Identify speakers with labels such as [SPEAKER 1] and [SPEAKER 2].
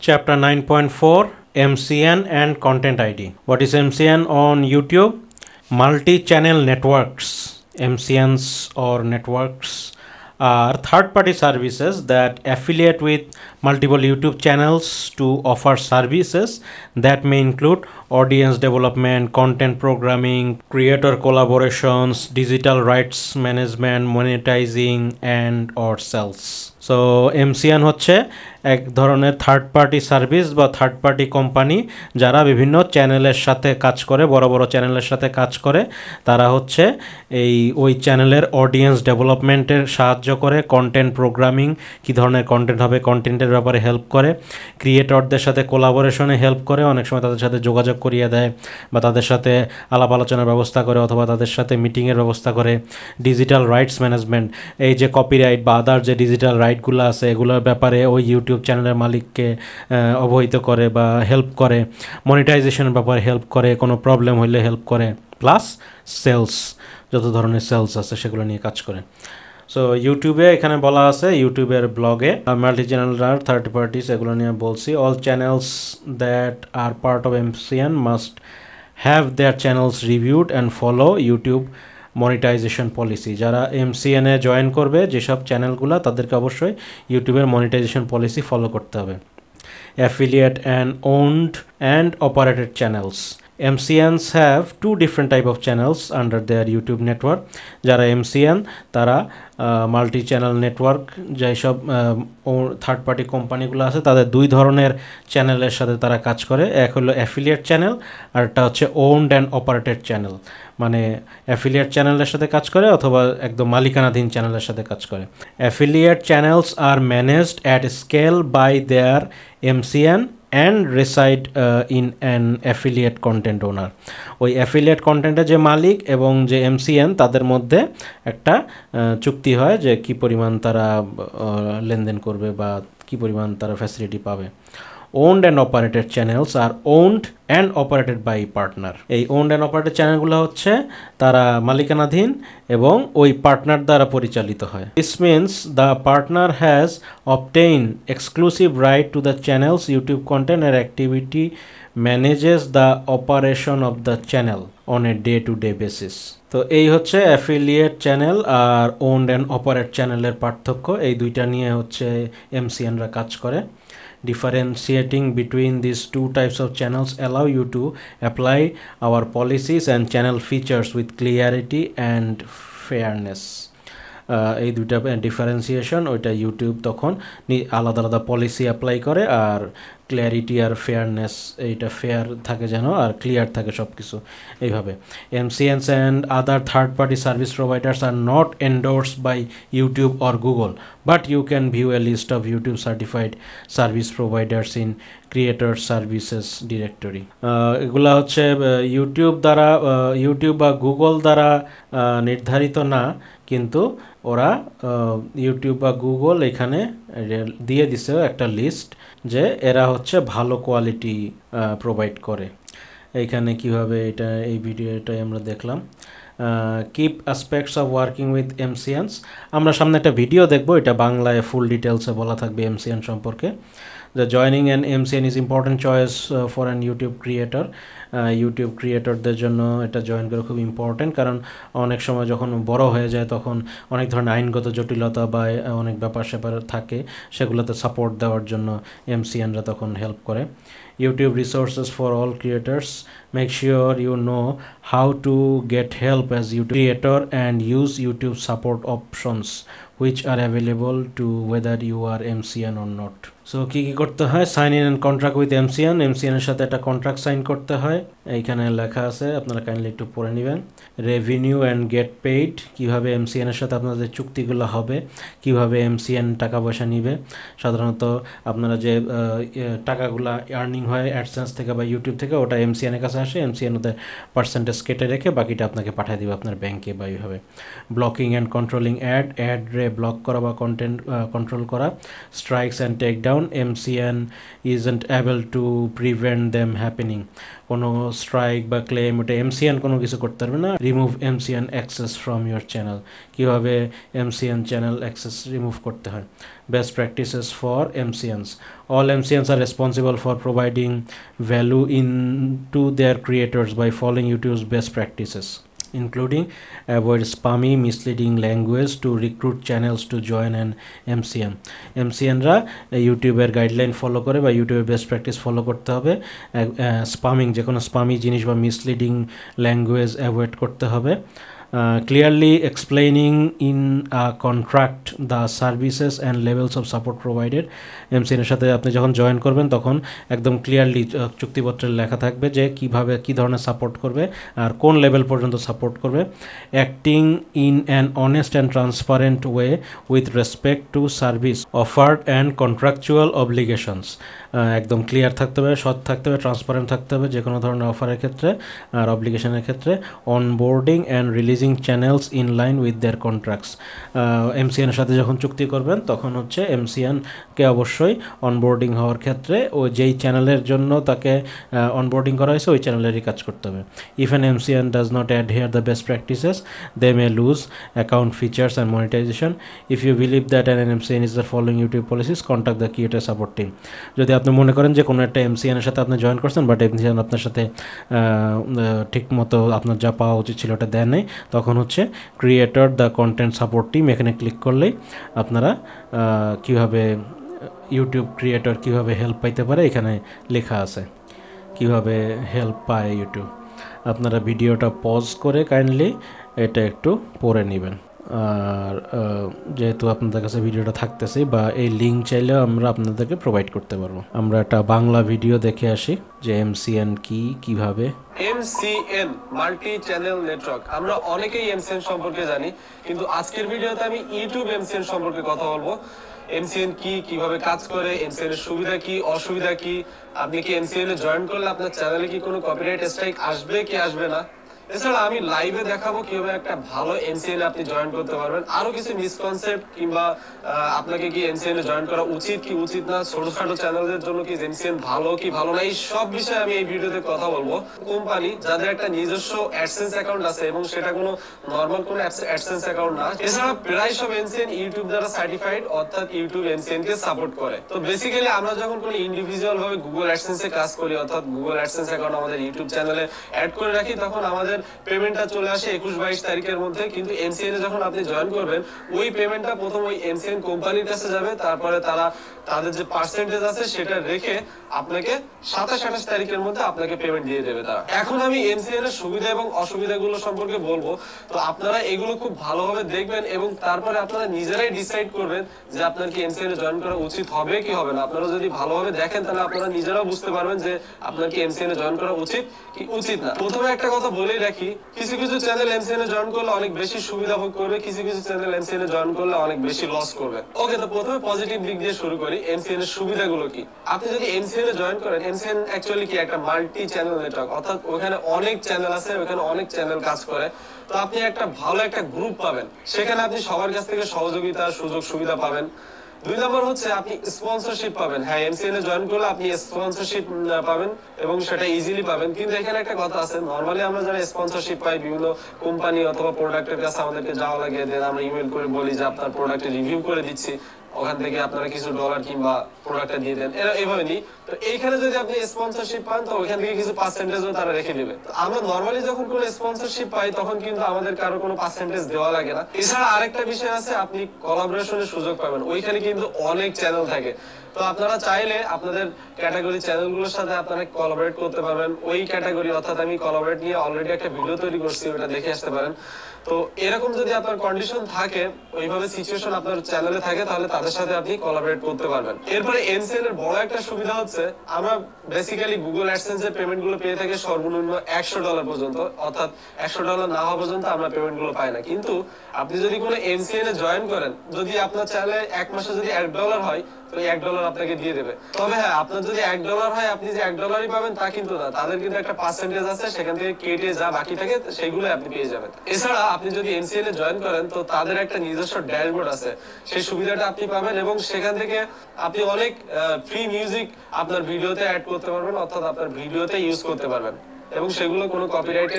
[SPEAKER 1] Chapter 9.4 MCN and Content ID. What is MCN on YouTube? Multi-channel networks. MCNs or networks are third-party services that affiliate with multiple YouTube channels to offer services that may include audience development, content programming, creator collaborations, digital rights management, monetizing, and or sales. So MCN হচ্ছে এক ধরনের third party service বা third party company যারা বিভিন্ন চ্যানেলের সাথে কাজ করে, বড় বড় চ্যানেলের সাথে কাজ করে। তারা হচ্ছে ওই চ্যানেলের অডিয়েন্স ডেভেলপমেন্টের সাহায্য করে, কন্টেন্ট প্রোগ্রামিং, কী ধরনের কন্টেন্ট হবে কন্টেন্টের ব্যাপারে হেল্প করে, ক্রিয়েটরদের সাথে কোলাবোরেশনে হেল্প করে, অনেক সময় তাদের সাথে যোগাযোগ করিয়ে দেয় বা তাদের সাথে আলাপ আলোচনার ব্যবস্থা করে অথবা তাদের সাথে মিটিংয়ের ব্যবস্থা করে। ডিজিটাল রাইটস ম্যানেজমেন্ট, এই যে কপিরাইট বা আদার যে ডিজিটাল রাইটগুলো আছে এগুলোর ব্যাপারে ওই ইউটিউব চ্যানেলের মালিককে অবহিত করে বা হেল্প করে। মনিটাইজেশনের ব্যাপারে হেল্প করে, কোনো প্রবলেম হইলে হেল্প করে। প্লাস সেলস, যত ধরনের সেলস আছে সেগুলো নিয়ে কাজ করে। সো ইউটিউবে এখানে বলা আছে, ইউটিউবের ব্লগে মাল্টি চ্যানেল আর থার্ড পার্টিস এগুলো নিয়ে বলছি। All channels that are part of MCN must have their channels reviewed and follow YouTube monetisation policy. যারা MCN-এ জয়েন করবে যেসব চ্যানেলগুলো, তাদেরকে অবশ্যই ইউটিউবের মনিটাইজেশন পলিসি ফলো করতে হবে। Affiliate and owned and operated channels. MCNs have two different type of channels under their YouTube network. যারা MCN তারা মাল্টি চ্যানেল নেটওয়ার্ক, যেসব থার্ড পার্টি কোম্পানিগুলো আছে তাদের দুই ধরনের চ্যানেলের সাথে তারা কাজ করে। এক হলো অ্যাফিলিয়েট চ্যানেল আর একটা হচ্ছে ওনড অ্যান্ড অপারেটেড চ্যানেল। মানে অ্যাফিলিয়েট চ্যানেলের সাথে কাজ করে অথবা একদম মালিকানাধীন চ্যানেলের সাথে কাজ করে। অ্যাফিলিয়েট চ্যানেলস আর managed at scale by their MCN and reside in an affiliate content owner. ওই অ্যাফিলিয়েট কন্টেন্টের যে মালিক এবং যে MCN তাদের মধ্যে একটা চুক্তি হয় যে কী পরিমাণ তারা লেনদেন করবে বা কী পরিমাণ তারা ফ্যাসিলিটি পাবে। ওনড অ্যান্ড অপারেটেড চ্যানেলস আর owned and operated by partner. এই ওনড অ্যান্ড অপারেটেড চ্যানেলগুলো হচ্ছে তারা মালিকানাধীন এবং ওই পার্টনার দ্বারা পরিচালিত হয়। This means the partner has obtain exclusive right to the channels YouTube content আর activity manages the operation of the channel on a day to day basis. তো এই হচ্ছে অ্যাফিলিয়েট চ্যানেল আর ওনড অ্যান্ড অপারেট চ্যানেলের পার্থক্য। এই দুইটা নিয়ে হচ্ছে MCN-রা কাজ করে। Differentiating between these two types of channels allow you to apply our policies and channel features with clarity and fairness. এই দুইটা ডিফারেন্সিয়েশন ওইটা ইউটিউব তখন আলাদা আলাদা পলিসি অ্যাপ্লাই করে, আর ক্লিয়ারিটি আর ফেয়ারনেস, এইটা ফেয়ার থাকে যেন আর ক্লিয়ার থাকে সব কিছু এইভাবে। MCNs and other third party service providers are not endorsed by YouTube or Google, but you can view a list of YouTube certified service providers in creator services directory. এগুলা হচ্ছে YouTube দ্বারা, YouTube বা Google দ্বারা নির্ধারিত না, কিন্তু ওরা YouTube বা গুগল এখানে দিয়ে দিছে একটা লিস্ট যে এরা হচ্ছে ভালো কোয়ালিটি প্রোভাইড করে। এইখানে কিভাবে এটা এই ভিডিওটাই আমরা দেখলাম। Keep aspects of working with MCNs, আমরা সামনে একটা ভিডিও দেখবো, এটা বাংলায় ফুল ডিটেলসে বলা থাকবে MCN সম্পর্কে। The joining an MCN is important choice for an YouTube creator. YouTube ক্রিয়েটরদের জন্য এটা জয়েন করা খুব ইম্পর্টেন্ট, কারণ অনেক সময় যখন বড় হয়ে যায় তখন অনেক ধরনের আইনগত জটিলতা বা অনেক ব্যাপার স্যাপার থাকে, সেগুলোতে সাপোর্ট দেওয়ার জন্য MCN-রা তখন হেল্প করে। YouTube resources for all creators. Make sure you know how to get help as YouTube creator and use YouTube support options which are available to whether you are MCN or not. So কী কী করতে হয়? Sign in and contract with MCN-এর সাথে একটা contract sign করতে হয়। এইখানে লেখা আছে, আপনারা কাইন্ডলি একটু পড়ে নেবেন। রেভিনিউ অ্যান্ড গেট পেইড, কীভাবে MCN-এর সাথে আপনাদের চুক্তিগুলো হবে, কীভাবে MCN টাকা পয়সা নিবে। সাধারণত আপনারা যে টাকাগুলো আর্নিং হয় অ্যাডসেন্স থেকে বা ইউটিউব থেকে, ওটা MCN-এর কাছে আসে, MCN ওদের পার্সেন্টেজ কেটে রেখে বাকিটা আপনাকে পাঠিয়ে দেবে আপনার ব্যাংকে বা এইভাবে। ব্লকিং অ্যান্ড কন্ট্রোলিং অ্যাড রে ব্লক করা বা কন্টেন্ট কন্ট্রোল করা। Strikes and take down, MCN isn't able to prevent them happening. কোনো স্ট্রাইক বা ক্লেম, ওটা এমসিএন কোনো কিছু করতে পারবে না। Remove MCN access from your channel, কীভাবে এমসিএন চ্যানেল অ্যাক্সেস রিমুভ করতে হয়। Best practices for MCNs, all MCNs are responsible for providing value to their creators by following YouTube's best practices, including avoid spammy misleading language to recruit channels to join an MCN. MCNরা ইউটিউবের guideline follow করে বা ইউটিউবের best practice follow করতে হবে। Spamming, যে কোনো স্পামি জিনিস বা মিসলিডিং ল্যাঙ্গুয়েজ অ্যাভয়েড করতে হবে। Clearly explaining in a contract the services and levels of support provided. MCN এর সাথে আপনি যখন জয়েন করবেন তখন একদম ক্লিয়ারলি চুক্তিপত্রে লেখা থাকবে যে কিভাবে কী ধরনের সাপোর্ট করবে আর কোন লেভেল পর্যন্ত সাপোর্ট করবে। Acting in an honest and transparent way with respect to service offered and contractual obligations, একদম ক্লিয়ার থাকতে হবে, সৎ থাকতে হবে, ট্রান্সপারেন্ট থাকতে হবে যে কোনো ধরনের অফারের ক্ষেত্রে আর অব্লিগেশনের ক্ষেত্রে। Onboarding and releasing channels in line with their contracts, এমসিএনের সাথে যখন চুক্তি করবেন তখন হচ্ছে এমসিএনকে অবশ্যই অনবোর্ডিং হওয়ার ক্ষেত্রে ও যেই চ্যানেলের জন্য তাকে অনবোর্ডিং করা হয়েছে ওই চ্যানেলেরই কাজ করতে হবে। If an MCN does not adhere the best practices they may lose account features and monetisation. If you believe that an MCN is the following YouTube policies contact the creator support team. যদি আপনি মনে করেন যে কোনো একটা এমসিএনের সাথে আপনি join করছেন বাট এমসিএন আপনার সাথে ঠিক মতো আপনার যা পাওয়া উচিত ছিল ওটা দেয় নেই, তখন হচ্ছে creator the content support team, এখানে ক্লিক করলেই আপনারা কীভাবে ইউটিউব ক্রিয়েটর কীভাবে হেল্প পাইতে পারে এখানে লেখা আছে কীভাবে হেল্প পায় ইউটিউব। আপনারা ভিডিওটা পজ করে কাইন্ডলি এটা একটু পড়ে নেবেন। আর যেহেতু আপনাদের কাছে ভিডিওটা থাকতেছে বা এই লিঙ্ক চাইলেও আমরা আপনাদেরকে প্রোভাইড করতে পারবো। আমরা একটা বাংলা ভিডিও দেখে আসি যে এমসিএন কি, কিভাবে।
[SPEAKER 2] এমসিএন মাল্টি চ্যানেল নেটওয়ার্ক, আমরা অনেকেই এমসিএন সম্পর্কে জানি, কিন্তু আজকের ভিডিওতে আমি ইউটিউব এমসিএন সম্পর্কে কথা বলবো। এমসিএন কি, কিভাবে কাজ করে, এমসিএন এর সুবিধা কি, অসুবিধা কি, আপনি কি এমসিএন এ জয়েন করলে আপনার চ্যানেলে কি কোনো কপিরাইট স্ট্রাইক আসবে কি আসবে না। এছাড়া আমি লাইভে দেখাবো কিভাবে একটা ভালো এমসিএন আপনি জয়েন করতে পারবেন। আরো কিছু মিসকনসেপ্ট কিংবা আপনাকে কি এমসিএন এ জয়েন করা উচিত কি উচিত না, ছোটখাটো চ্যানেলদের জন্য কি এমসিএন ভালো কি ভালো না, এই সব বিষয়ে আমি এই ভিডিওতে কথা বলবো। কোম্পানি যাদের একটা নিজস্ব অ্যাডসেন্স অ্যাকাউন্ট আছে এবং সেটা কোনো নরমাল কোনো অ্যাডসেন্স অ্যাকাউন্ট না, এছাড়া প্রায় সব এমসিএন ইউটিউব দ্বারা সার্টিফাইড, অর্থাৎ ইউটিউব এমসিএন কে সাপোর্ট করে। তো বেসিক্যালি আমরা যখন কোনো ইন্ডিভিজুয়াল ভাবে গুগল অ্যাডসেন্স এ কাজ করি, অর্থাৎ গুগল অ্যাডসেন্স অ্যাকাউন্ট আমাদের ইউটিউব চ্যানেলে অ্যাড করে রাখি, তখন আমাদের পেমেন্টটা চলে আসে 21-22 তারিখের মধ্যে। কিন্তু এমসিএন এ যখন আপনি জয়েন করবেন ওই পেমেন্টটা প্রথম ওই এমসিএন কোম্পানির কাছে যাবে, তারপরে তারা তাদের যে পার্সেন্টেজ আছে সেটা রেখে আপনাকে 27-28 তারিখের মধ্যে আপনাকে পেমেন্ট দিয়ে দেবে তারা। এখন আমি এমসিএন এর সুবিধা এবং অসুবিধাগুলো সম্পর্কে বলবো, তো আপনারা এগুলো খুব ভালোভাবে দেখবেন এবং তারপরে আপনারা নিজেরাই ডিসাইড করবেন যে আপনার কি এমসিএন এ জয়েন করা উচিত হবে কি হবে না। আপনারা যদি ভালোভাবে দেখেন তাহলে আপনারা নিজেরাও বুঝতে পারবেন যে আপনার কি এমসিএন এ জয়েন করা উচিত কি উচিত না। প্রথমে একটা কথা বলেই রাখি, কিছু কিছু চ্যানেল এমসিএন এ জয়েন করলে অনেক বেশি সুবিধা ভোগ করবে, কিছু কিছু চ্যানেল এমসিএন এ জয়েন করলে অনেক বেশি লস করবে। ওকে, তো প্রথমে পজিটিভ দিক দিয়ে শুরু করি। এমসিএন এর সুবিধাগুলো কি? আপনি যদি এমসিএন এ জয়েন করেন, এমসিএন অ্যাকচুয়ালি কি একটা মাল্টি চ্যানেল নেটওয়ার্ক, অর্থাৎ ওখানে অনেক চ্যানেল আছে, ওখানে অনেক চ্যানেল কাজ করে। তো আপনি একটা ভালো একটা গ্রুপ পাবেন, সেখানে আপনি সবার কাছ থেকে সহযোগিতা সুযোগ সুবিধা পাবেন। 2 নম্বর হচ্ছে আপনি স্পন্সরশিপ পাবেন। হ্যাঁ, এমসিএন এ জয়েন করলে আপনি স্পন্সরশিপ পাবেন এবং সেটা ইজিলি পাবেন। কিন্তু এখানে একটা কথা আছে, নরমালি আমরা যারা স্পন্সরশিপ পাই বিভিন্ন কোম্পানি অথবা প্রোডাক্টের কাছে আমাদেরকে যাওয়া লাগে, দেন আমরা ইমেল করে বলি যে আপনার প্রোডাক্টের রিভিউ করে দিচ্ছি, ওখান থেকে আপনারা কিছু ডলার কিংবা প্রোডাক্টটা দিয়ে দেন, এভাবে নি। তো এইখানে যদি আপনি স্পন্সরশিপ পান তো ওইখান থেকে কিছু পার্সেন্টেজও তারা রেখে দিবে। আমরা নরমালি যখন কোনো স্পন্সরশিপ পাই তখন কিন্তু আমাদের কারো কোনো পার্সেন্টেজ দেওয়া লাগে না। এছাড়া আরেকটা বিষয় আছে, আপনি কোলাবোরেশনের সুযোগ পাবেন। ওইখানে কিন্তু অনেক চ্যানেল থাকে, তো আপনারা চাইলে আপনাদের ক্যাটাগরি চ্যানেলগুলোর সাথে আপনারা কোলাবোরেট করতে পারবেন। ওই ক্যাটাগরি অর্থাৎ আমি কোলাবোরেট নিয়ে অলরেডি একটা ভিডিও তৈরি করছি, ওটা দেখে আসতে পারেন। তো এরকম যদি আপনার কন্ডিশন থাকে, ওইভাবে সিচুয়েশন আপনার চ্যানেলে থাকে, তাহলে তাদের সাথে আপনি কোলাবোরেট করতে পারবেন। এরপরে এমসিএন এর বড় একটা সুবিধা হচ্ছে, আমরা বেসিক্যালি গুগল অ্যাডসেন্স এর পেমেন্ট গুলো পেয়ে থাকি সর্বনিম্ন $100 পর্যন্ত, অর্থাৎ $100 না হওয়া পর্যন্ত আমরা পেমেন্ট গুলো পাই না। কিন্তু আপনি যদি কোনো এমসিএন এ জয়েন করেন, যদি আপনার চ্যানেলে এক মাসে যদি $1 হয় তো $1 আপনাকে দিয়ে দেবে। তবে হ্যাঁ, আপনার যদি $1 হয় আপনি যে $1 পাবেন তা কিন্তু না, তাদের কিন্তু একটা পার্সেন্টেজ আছে, সেখান থেকে কেটে যা বাকি থাকে সেগুলো আপনি পেয়ে যাবেন। এছাড়া আপনি যদি এমসিএন এ জয়েন করেন তো তাদের একটা নিজস্ব ড্যাশবোর্ড আছে, সেই সুবিধাটা আপনি পাবেন এবং সেখান থেকে আপনি অনেক ফ্রি মিউজিক আপনার ভিডিওতে অ্যাড করতে পারবেন, অর্থাৎ আপনার ভিডিওতে ইউজ করতে পারবেন। এবং সেগুলো কোনো কপিরাইটের